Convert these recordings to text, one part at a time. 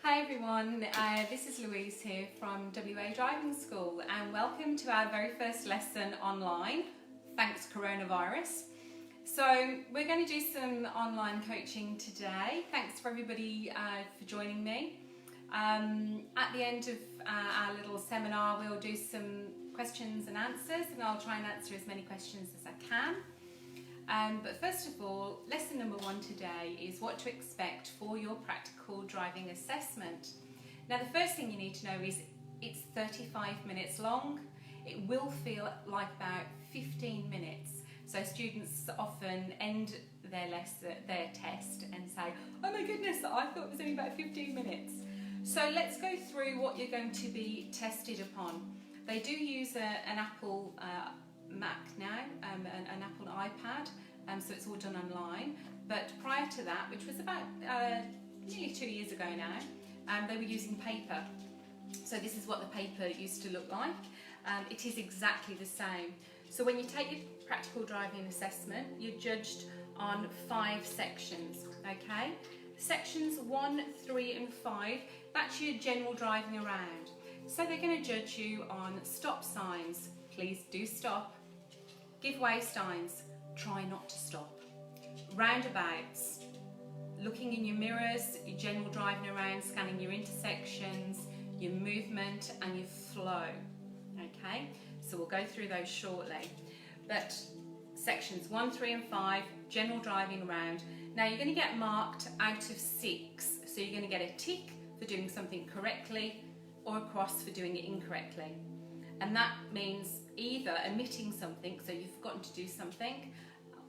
Hi everyone, this is Louise here from WA Driving School and welcome to our very first lesson online, thanks coronavirus. So we're going to do some online coaching today. Thanks for everybody for joining me. At the end of our little seminar we'll do some questions and answers and I'll try and answer as many questions as I can. But first of all, lesson number 1 today is what to expect for your practical driving assessment. Now the first thing you need to know is it's 35 minutes long. It will feel like about 15 minutes. So students often end their test and say, oh my goodness, I thought it was only about 15 minutes. So let's go through what you're going to be tested upon. They do use an Apple Mac now, an Apple iPad, so it's all done online. But prior to that, which was about nearly 2 years ago now, they were using paper. So this is what the paper used to look like. It is exactly the same. So when you take your practical driving assessment, you're judged on 5 sections, okay? Sections 1, 3 and 5, that's your general driving around. So they're going to judge you on stop signs, please do stop, give way signs, try not to stop, roundabouts, looking in your mirrors, your general driving around, scanning your intersections, your movement and your flow, okay? So we'll go through those shortly. But sections 1, 3 and 5, general driving around. Now you're going to get marked out of 6, so you're going to get a tick for doing something correctly or a cross for doing it incorrectly. And that means either omitting something, so you've forgotten to do something,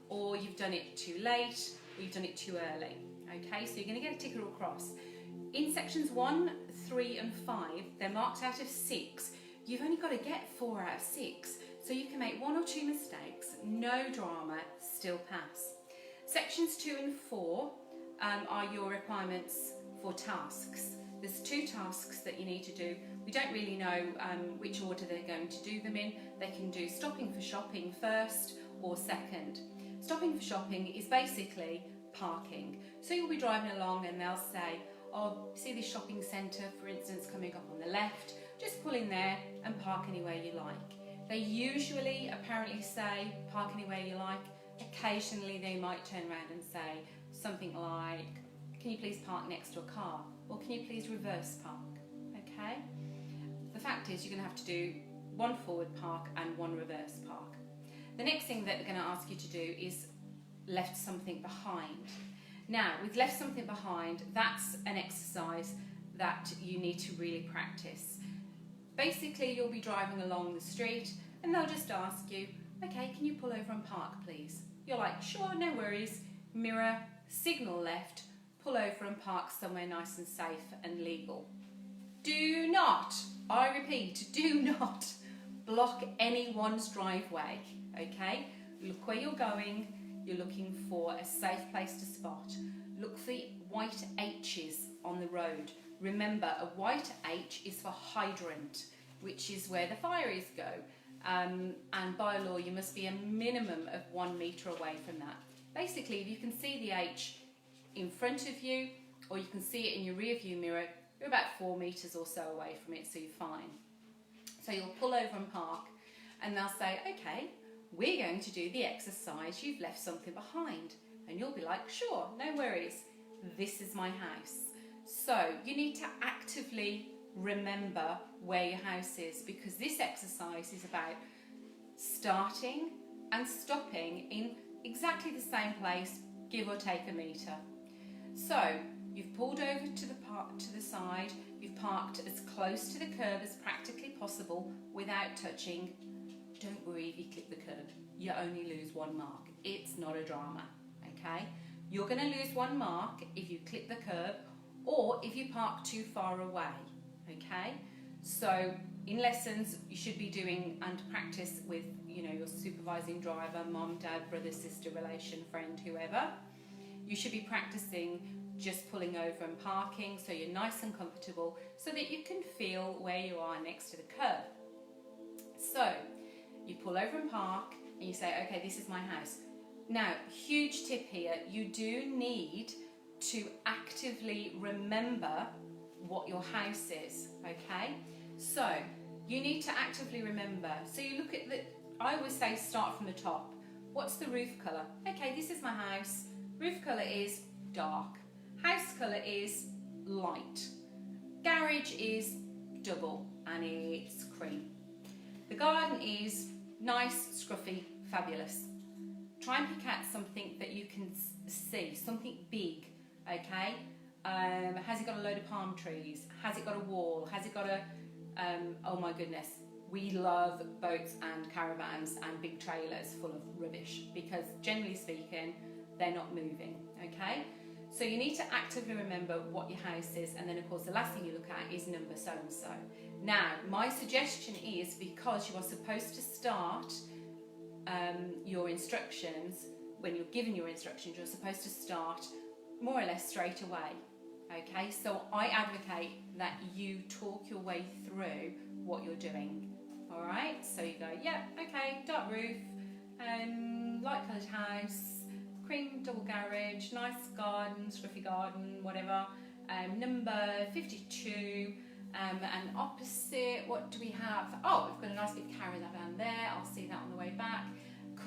or you've done it too late, or you've done it too early. Okay, so you're going to get a tick or a cross. In sections 1, 3 and 5, they're marked out of 6. You've only got to get 4 out of 6, so you can make 1 or 2 mistakes, no drama, still pass. Sections 2 and 4 are your requirements for tasks. There's 2 tasks that you need to do. We don't really know which order they're going to do them in. They can do stopping for shopping first or second. Stopping for shopping is basically parking. So you'll be driving along and they'll say, oh, see this shopping centre, for instance, coming up on the left, just pull in there and park anywhere you like. They usually apparently say park anywhere you like. Occasionally they might turn around and say something like, can you please park next to a car? Or can you please reverse park? Okay? The fact is you're going to have to do 1 forward park and 1 reverse park. The next thing that they're going to ask you to do is left something behind. Now, with left something behind, that's an exercise that you need to really practice. Basically, you'll be driving along the street and they'll just ask you, okay, can you pull over and park, please? You're like, sure, no worries. Mirror, signal left, pull over and park somewhere nice and safe and legal. Do not, I repeat, do not block anyone's driveway, okay? Look where you're going, you're looking for a safe place to spot. Look for white H's on the road. Remember, a white H is for hydrant, which is where the fireys go. And by law, you must be a minimum of 1 metre away from that. Basically, if you can see the H in front of you, or you can see it in your rear view mirror, you're about 4 metres or so away from it, so you're fine. So you'll pull over and park, and they'll say, okay, we're going to do the exercise, you've left something behind. And you'll be like, sure, no worries, this is my house. So you need to actively remember where your house is, because this exercise is about starting and stopping in exactly the same place, give or take a metre. So you've pulled over to the side, you've parked as close to the curb as practically possible without touching. Don't worry if you clip the curb, you only lose 1 mark. It's not a drama, okay? You're going to lose 1 mark if you clip the curb or if you park too far away, okay? So in lessons you should be doing and practice with, you know, your supervising driver, mum, dad, brother, sister, relation, friend, whoever. You should be practicing just pulling over and parking so you're nice and comfortable so that you can feel where you are next to the curb. So you pull over and park and you say, okay, this is my house. Now, huge tip here, you do need to actively remember what your house is, okay? So you need to actively remember. So you look at I always say start from the top. What's the roof colour? Okay, this is my house. Roof colour is dark. House colour is light. Garage is double and it's cream. The garden is nice, scruffy, fabulous. Try and pick out something that you can see, something big, okay? Has it got a load of palm trees? Has it got a wall? Has it got a, oh my goodness, we love boats and caravans and big trailers full of rubbish because generally speaking, they're not moving, okay? So you need to actively remember what your house is, and then of course the last thing you look at is number so-and-so. Now, my suggestion is, because you are supposed to start your instructions, when you're given your instructions, you're supposed to start more or less straight away, okay? So I advocate that you talk your way through what you're doing, all right? So you go, yeah, okay, dark roof, light coloured house, cream double garage, nice garden, scruffy garden, whatever. Number 52, and opposite, what do we have? Oh, we've got a nice big caravan there. I'll see that on the way back.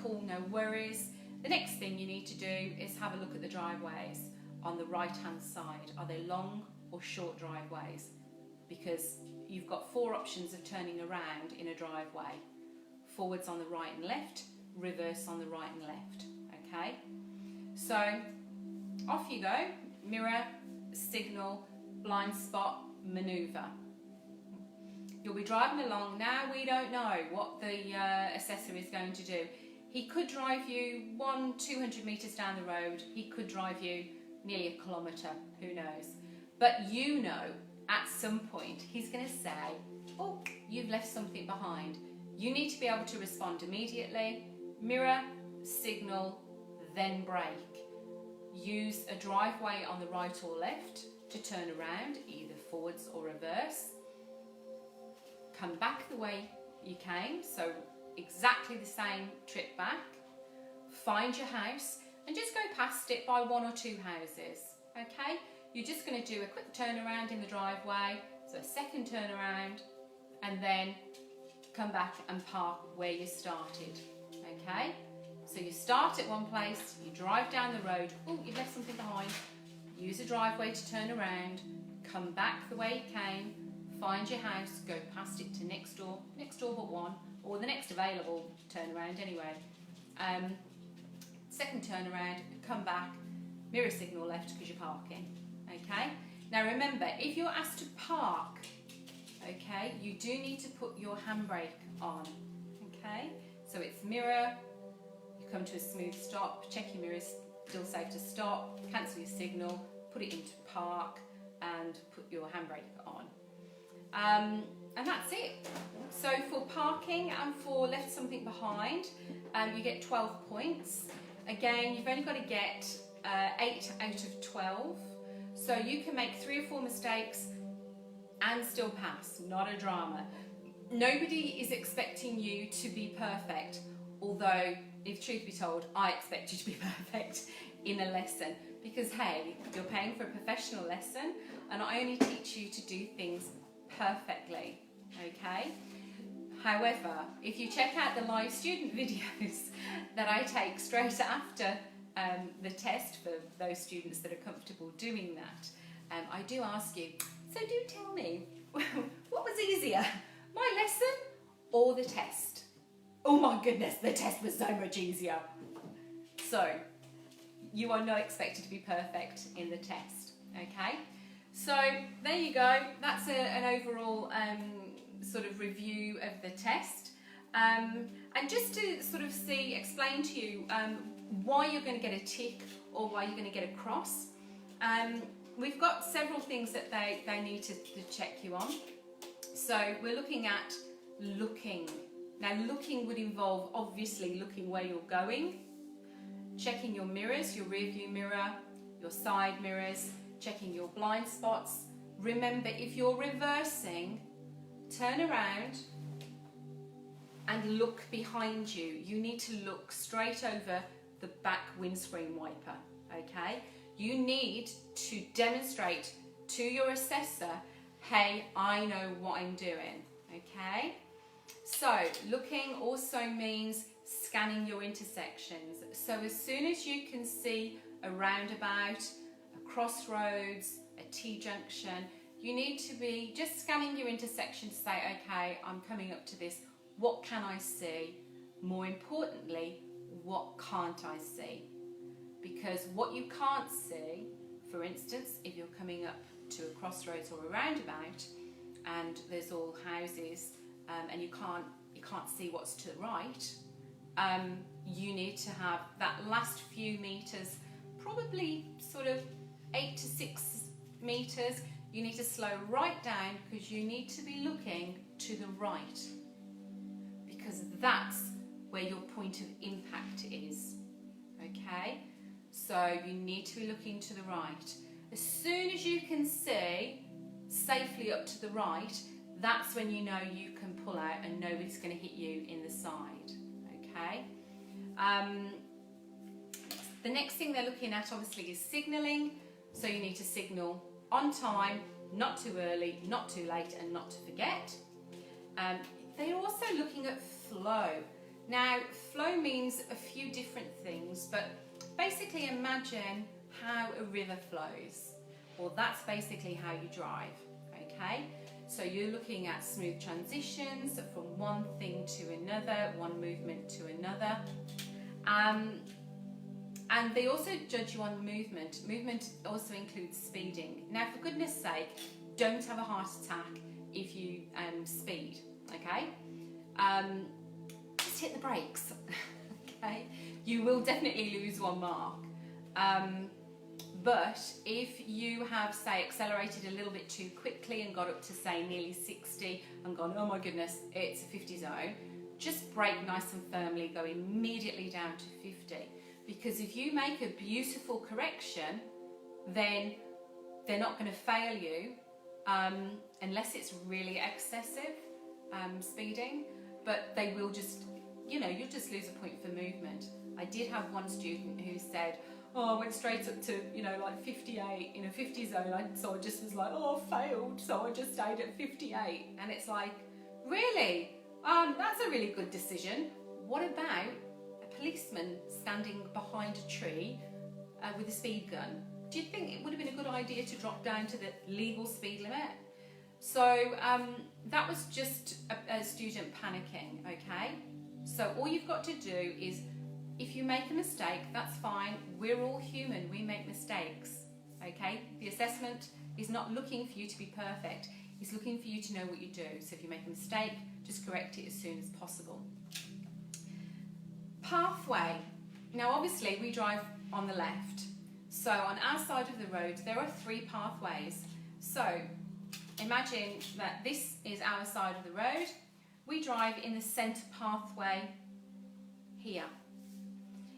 Cool, no worries. The next thing you need to do is have a look at the driveways on the right-hand side. Are they long or short driveways? Because you've got 4 options of turning around in a driveway. Forwards on the right and left, reverse on the right and left, okay? So off you go, mirror, signal, blind spot, manoeuvre. You'll be driving along. Now we don't know what the assessor is going to do. He could drive you 100-200 metres down the road. He could drive you nearly a kilometre, who knows. But you know at some point he's going to say, oh, you've left something behind. You need to be able to respond immediately. Mirror, signal, then brake. Use a driveway on the right or left to turn around, either forwards or reverse. Come back the way you came, so exactly the same trip back. Find your house and just go past it by 1 or 2 houses, okay? You're just going to do a quick turnaround in the driveway, so a second turnaround, and then come back and park where you started, okay? So you start at one place, you drive down the road, oh, you've left something behind, use a driveway to turn around, come back the way you came, find your house, go past it to next door but one, or the next available turnaround anyway. Second turnaround, come back, mirror signal left because you're parking, okay? Now remember, if you're asked to park, okay, you do need to put your handbrake on, okay? So it's mirror, you come to a smooth stop, check your mirrors, still safe to stop, cancel your signal, put it into park, and put your handbrake on. And that's it. So for parking and for left something behind, you get 12 points. Again, you've only got to get 8 out of 12. So you can make 3 or 4 mistakes and still pass, not a drama. Nobody is expecting you to be perfect, although, if truth be told, I expect you to be perfect in a lesson. Because hey, you're paying for a professional lesson and I only teach you to do things perfectly, okay? However, if you check out the live student videos that I take straight after the test for those students that are comfortable doing that, I do ask you, so do tell me, what was easier, my lesson or the test? Oh my goodness, the test was so much easier. So, you are not expected to be perfect in the test, okay? So there you go, that's an overall sort of review of the test. And just to sort of explain to you why you're going to get a tick or why you're going to get a cross, we've got several things that they need to check you on. So we're looking at looking. Now looking would involve obviously looking where you're going, checking your mirrors, your rear view mirror, your side mirrors, checking your blind spots. Remember, if you're reversing, turn around and look behind you. You need to look straight over the back windscreen wiper, okay? You need to demonstrate to your assessor, hey, I know what I'm doing, okay? So looking also means scanning your intersections. So as soon as you can see a roundabout, a crossroads, a T-junction, you need to be just scanning your intersection to say, okay, I'm coming up to this, what can I see? More importantly, what can't I see? Because what you can't see, for instance, if you're coming up to a crossroads or a roundabout and there's all houses and you can't see what's to the right, you need to have that last few meters, probably sort of 8 to 6 meters, you need to slow right down because you need to be looking to the right, because that's where your point of impact is, okay? So you need to be looking to the right. As soon as you can see safely up to the right, that's when you know you can pull out and nobody's going to hit you in the side, okay? The next thing they're looking at obviously is signalling, so you need to signal on time, not too early, not too late, and not to forget. They're also looking at flow. Now, flow means a few different things, but basically imagine how a river flows. Well, that's basically how you drive, okay? So you're looking at smooth transitions from one thing to another, one movement to another. And they also judge you on movement. Movement also includes speeding. Now, for goodness sake, don't have a heart attack if you speed, okay? Just hit the brakes, okay? You will definitely lose 1 mark. But if you have, say, accelerated a little bit too quickly and got up to, say, nearly 60 and gone, oh my goodness, it's a 50 zone, just brake nice and firmly, go immediately down to 50. Because if you make a beautiful correction, then they're not going to fail you unless it's really excessive speeding, but they will just, you know, you'll just lose a point for movement. I did have one student who said, oh, I went straight up to, you know, like 58 in a 50 zone, so I just was like, oh, failed, so I just stayed at 58. And it's like, really? That's a really good decision. What about a policeman standing behind a tree with a speed gun? Do you think it would have been a good idea to drop down to the legal speed limit? So that was just a student panicking, okay? So all you've got to do is, if you make a mistake, that's fine. We're all human, we make mistakes, okay? The assessment is not looking for you to be perfect. It's looking for you to know what you do. So if you make a mistake, just correct it as soon as possible. Pathway. Now obviously we drive on the left. So on our side of the road, there are 3 pathways. So imagine that this is our side of the road. We drive in the centre pathway here.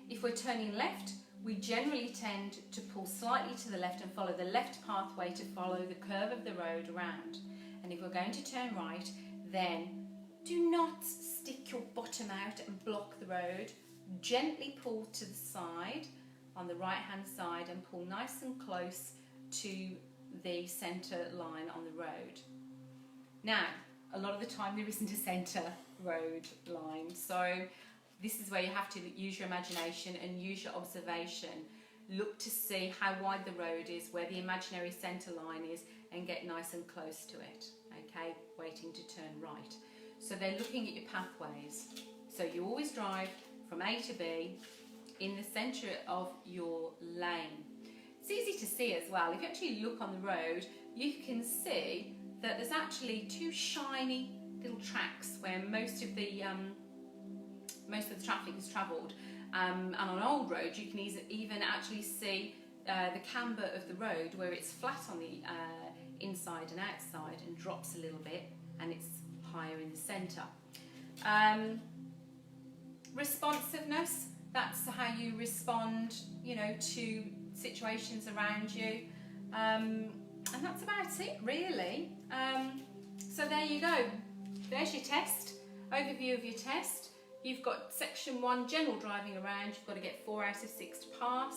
If we're turning left, we generally tend to pull slightly to the left and follow the left pathway to follow the curve of the road around. And if we're going to turn right, then do not stick your bottom out and block the road. Gently pull to the side, on the right hand side, and pull nice and close to the centre line on the road. Now, a lot of the time there isn't a centre road line, so this is where you have to use your imagination and use your observation. Look to see how wide the road is, where the imaginary centre line is, and get nice and close to it, okay, waiting to turn right. So they're looking at your pathways. So you always drive from A to B in the centre of your lane. It's easy to see as well. If you actually look on the road, you can see that there's actually 2 shiny little tracks where most of the traffic has travelled. And on old roads, you can even actually see the camber of the road where it's flat on the inside and outside and drops a little bit, and it's higher in the centre. Responsiveness, that's how you respond, you know, to situations around you. And that's about it, really. So there you go. There's your test, overview of your test. You've got section 1, general driving around. You've got to get 4 out of 6 to pass.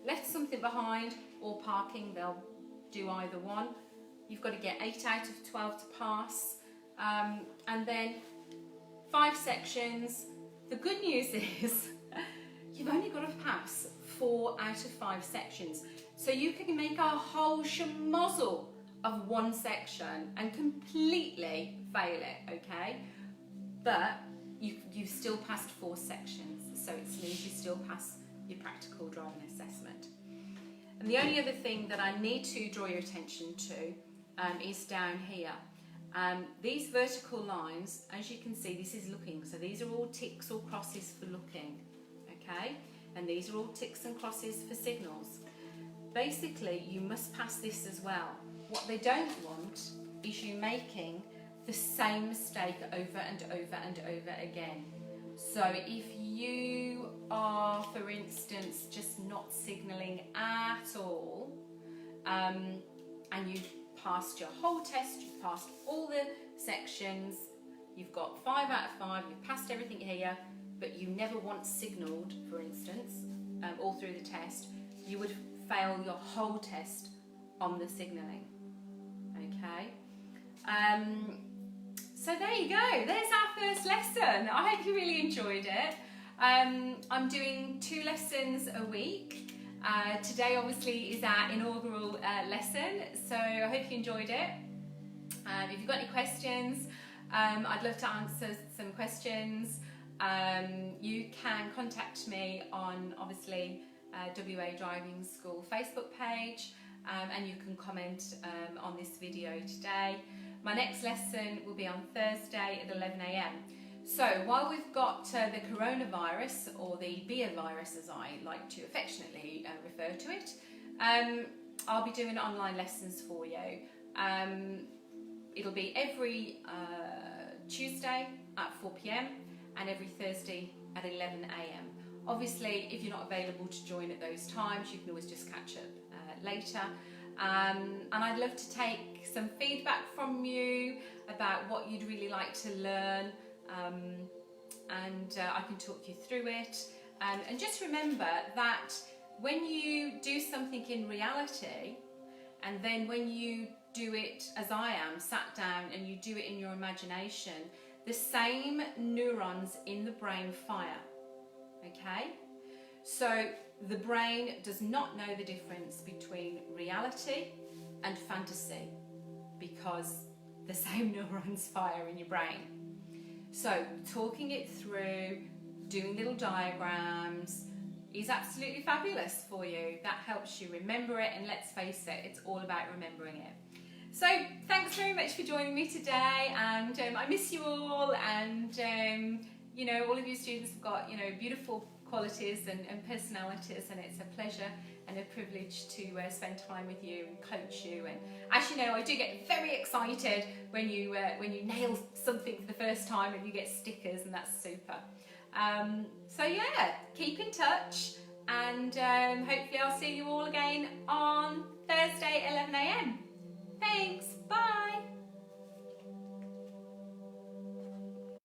left something behind or parking, they'll do either one. You've got to get 8 out of 12 to pass, and then 5 sections. The good news is you've only got to pass 4 out of 5 sections. So you can make a whole schmozzle of one section and completely fail it, okay? But you've still passed 4 sections, so it means you still pass your practical driving assessment. And the only other thing that I need to draw your attention to is down here. These vertical lines, as you can see, this is looking, so these are all ticks or crosses for looking, okay? And these are all ticks and crosses for signals. Basically, you must pass this as well. What they don't want is you making the same mistake over and over and over again. So if you are, for instance, just not signalling at all, and you've passed your whole test, you've passed all the sections, you've got 5 out of 5, you've passed everything here, but you never once signalled, for instance, all through the test, you would fail your whole test on the signalling, okay? So there you go, there's our first lesson. I hope you really enjoyed it. I'm doing 2 lessons a week. Today obviously is our inaugural lesson, so I hope you enjoyed it. If you've got any questions, I'd love to answer some questions. You can contact me on obviously WA Driving School Facebook page, and you can comment on this video today. My next lesson will be on Thursday at 11 AM. So while we've got the coronavirus, or the beer virus as I like to affectionately refer to it, I'll be doing online lessons for you. It'll be every Tuesday at 4 PM and every Thursday at 11 AM. Obviously, if you're not available to join at those times, you can always just catch up later. And I'd love to take some feedback from you about what you'd really like to learn, and I can talk you through it. And just remember that when you do something in reality, and then when you do it as I am, sat down, and you do it in your imagination, the same neurons in the brain fire, okay? So the brain does not know the difference between reality and fantasy, because the same neurons fire in your brain. So talking it through, doing little diagrams is absolutely fabulous for you. That helps you remember it, and let's face it, it's all about remembering it. So thanks very much for joining me today, and I miss you all, and you know, all of you students have got, you know, beautiful qualities and personalities, and it's a pleasure and a privilege to spend time with you and coach you. And as you know, I do get very excited when you nail something for the first time and you get stickers, and that's super. So yeah, keep in touch, and hopefully I'll see you all again on Thursday at 11 AM.